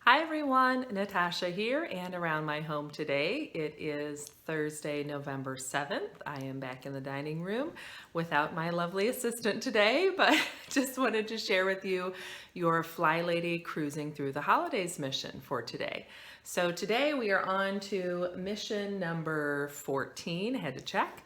Hi everyone, Natasha here and around my home today. It is Thursday, November 7th. I am back in the dining room without my lovely assistant today, but just wanted to share with you your Fly Lady Cruising Through the Holidays mission for today. So today we are on to mission number 14, had to check.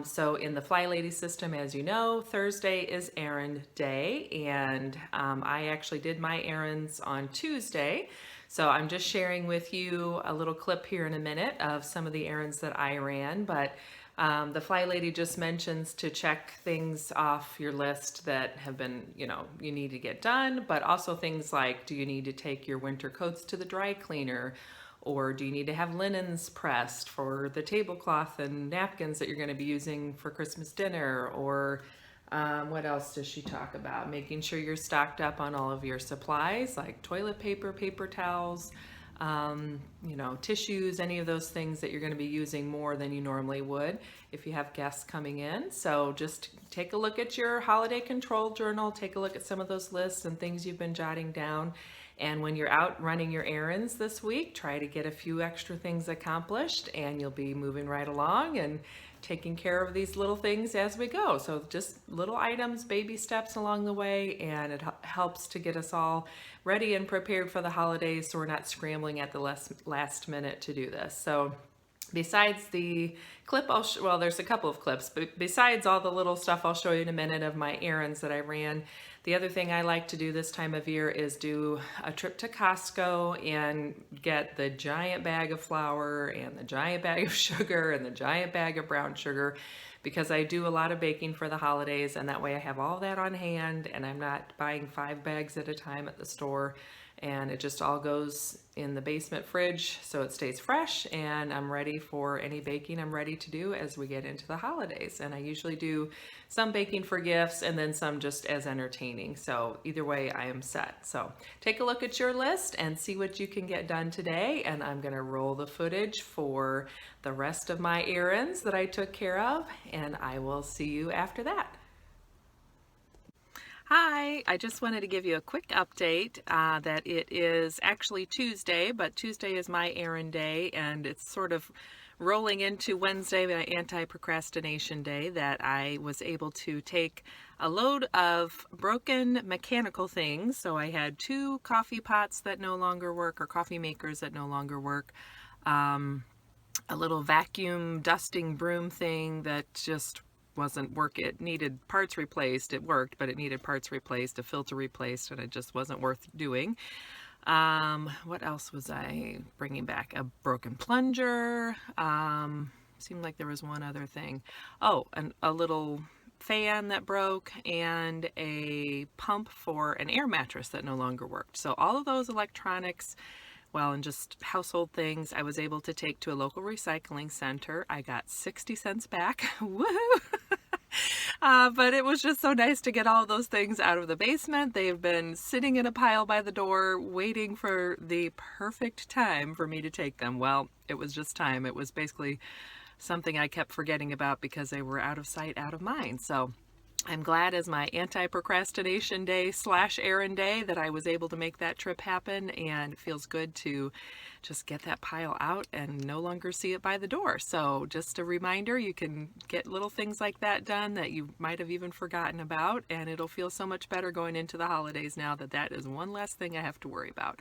So in the Fly Lady system, as you know, Thursday is errand day, and I actually did my errands on Tuesday. So I'm just sharing with you a little clip here in a minute of some of the errands that I ran, but the Fly Lady just mentions to check things off your list that have been, you need to get done, but also things like, do you need to take your winter coats to the dry cleaner? Or do you need to have linens pressed for the tablecloth and napkins that you're going to be using for Christmas dinner? Or what else does she talk about? Making sure you're stocked up on all of your supplies like toilet paper, paper towels, tissues, any of those things that you're going to be using more than you normally would if you have guests coming in. So just take a look at your holiday control journal, take a look at some of those lists and things you've been jotting down. And when you're out running your errands this week, try to get a few extra things accomplished and you'll be moving right along and taking care of these little things as we go. So just little items, baby steps along the way, and it helps to get us all ready and prepared for the holidays so we're not scrambling at the last minute to do this. So besides the clip, well, there's a couple of clips, but besides all the little stuff I'll show you in a minute of my errands that I ran, the other thing I like to do this time of year is do a trip to Costco and get the giant bag of flour and the giant bag of sugar and the giant bag of brown sugar, because I do a lot of baking for the holidays, and that way I have all that on hand and I'm not buying 5 bags at a time at the store, and it just all goes in the basement fridge so it stays fresh, and I'm ready for any baking I'm ready to do as we get into the holidays. And I usually do some baking for gifts and then some just as entertaining. So either way I am set. So take a look at your list and see what you can get done today, and I'm gonna roll the footage for the rest of my errands that I took care of, and I will see you after that. Hi, I just wanted to give you a quick update that it is actually Tuesday, but Tuesday is my errand day, and it's sort of rolling into Wednesday, my anti-procrastination day, that I was able to take a load of broken mechanical things. So I had 2 coffee pots that no longer work, or coffee makers that no longer work, a little vacuum dusting broom thing that just wasn't work. It needed parts replaced. It worked, but it needed parts replaced, a filter replaced, and it just wasn't worth doing. What else was I bringing back? A broken plunger. Seemed like there was one other thing. Oh, and a little fan that broke, and a pump for an air mattress that no longer worked. So all of those electronics, well, and just household things, I was able to take to a local recycling center. I got 60 cents back. Woohoo! But it was just so nice to get all those things out of the basement. They've been sitting in a pile by the door waiting for the perfect time for me to take them. Well, it was just time. It was basically something I kept forgetting about because they were out of sight, out of mind. So I'm glad, as my anti-procrastination day / errand day, that I was able to make that trip happen, and it feels good to just get that pile out and no longer see it by the door. So just a reminder, you can get little things like that done that you might have even forgotten about, and it'll feel so much better going into the holidays now that that is one less thing I have to worry about.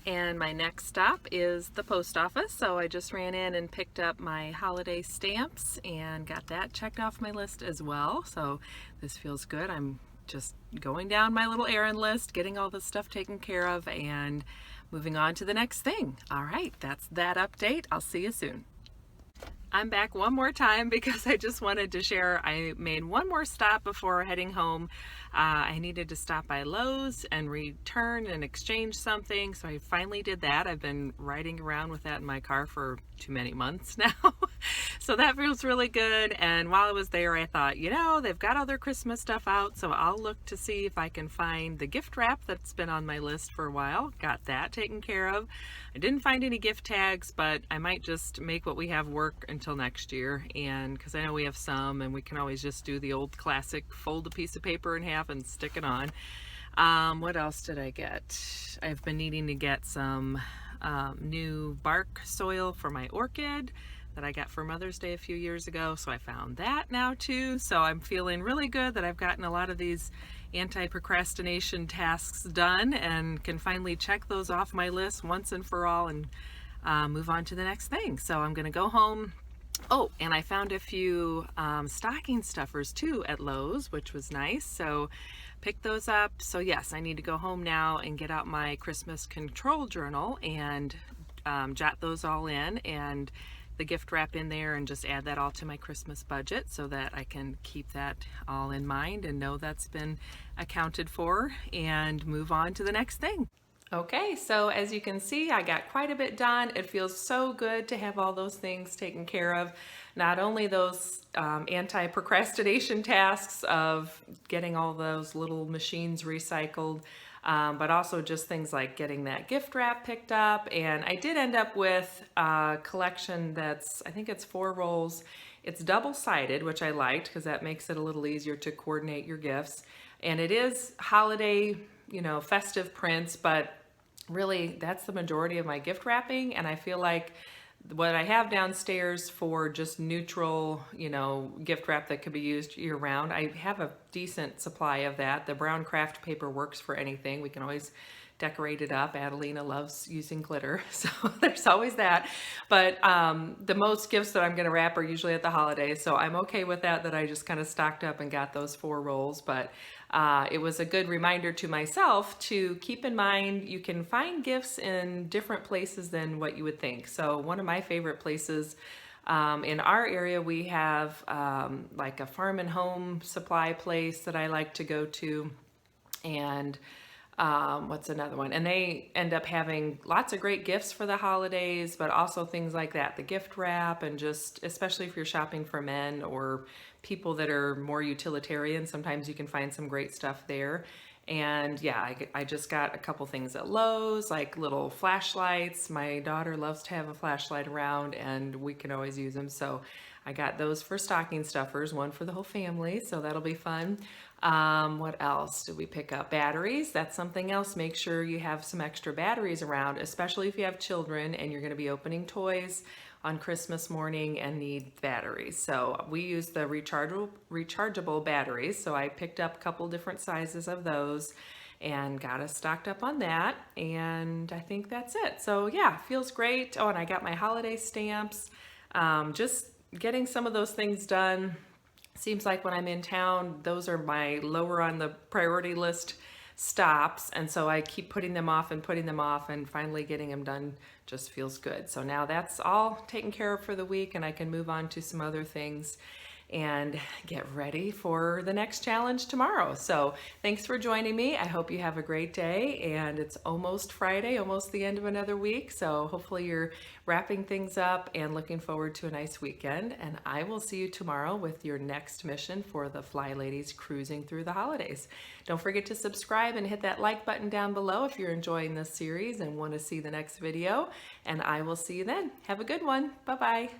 And my next stop is the post office, so I just ran in and picked up my holiday stamps and got that checked off my list as well. So this feels good. I'm just going down my little errand list, getting all this stuff taken care of, and moving on to the next thing. All right, that's that update. I'll see you soon. I'm back one more time because I just wanted to share I made one more stop before heading home. I needed to stop by Lowe's and return and exchange something, so I finally did that. I've been riding around with that in my car for too many months now. So that feels really good. And while I was there, I thought, they've got all their Christmas stuff out, so I'll look to see if I can find the gift wrap that's been on my list for a while. Got that taken care of. I didn't find any gift tags, but I might just make what we have work until next year, and because I know we have some, and we can always just do the old classic, fold a piece of paper in half and stick it on. What else did I get? I've been needing to get some new bark soil for my orchid that I got for Mother's Day a few years ago, so I found that now too. So I'm feeling really good that I've gotten a lot of these anti-procrastination tasks done and can finally check those off my list once and for all and move on to the next thing. So I'm gonna go home. Oh, and I found a few stocking stuffers too at Lowe's, which was nice. So picked those up. So yes, I need to go home now and get out my Christmas control journal and jot those all in and the gift wrap in there and just add that all to my Christmas budget so that I can keep that all in mind and know that's been accounted for and move on to the next thing. Okay, so as you can see, I got quite a bit done. It feels so good to have all those things taken care of. Not only those anti-procrastination tasks of getting all those little machines recycled, but also just things like getting that gift wrap picked up. And I did end up with a collection that's, I think it's 4 rolls. It's double-sided, which I liked because that makes it a little easier to coordinate your gifts. And it is holiday, festive prints, but really that's the majority of my gift wrapping. And I feel like what I have downstairs for just neutral, gift wrap that could be used year round, I have a decent supply of that. The brown craft paper works for anything. We can always decorate it up. Adelina loves using glitter, so there's always that. But the most gifts that I'm going to wrap are usually at the holidays, so I'm okay with that I just kind of stocked up and got those 4 rolls. But it was a good reminder to myself to keep in mind you can find gifts in different places than what you would think. So one of my favorite places in our area, we have like a farm and home supply place that I like to go to, and what's another one? And they end up having lots of great gifts for the holidays, but also things like that, the gift wrap, and just, especially if you're shopping for men or people that are more utilitarian, sometimes you can find some great stuff there. And yeah, I just got a couple things at Lowe's, like little flashlights. My daughter loves to have a flashlight around and we can always use them. So I got those for stocking stuffers, one for the whole family, so that'll be fun. What else did we pick up? Batteries, that's something else. Make sure you have some extra batteries around, especially if you have children and you're gonna be opening toys on Christmas morning and need batteries. So we use the rechargeable batteries. So I picked up a couple different sizes of those and got us stocked up on that. And I think that's it. So yeah, feels great. Oh, and I got my holiday stamps. Just getting some of those things done. Seems like when I'm in town, those are my lower on the priority list stops, and so I keep putting them off and finally getting them done just feels good. So now that's all taken care of for the week and I can move on to some other things and get ready for the next challenge tomorrow. So thanks for joining me. I hope you have a great day, and it's almost Friday, almost the end of another week. So hopefully you're wrapping things up and looking forward to a nice weekend. And I will see you tomorrow with your next mission for the Fly Ladies cruising through the holidays. Don't forget to subscribe and hit that like button down below if you're enjoying this series and want to see the next video. And I will see you then. Have a good one. Bye-bye.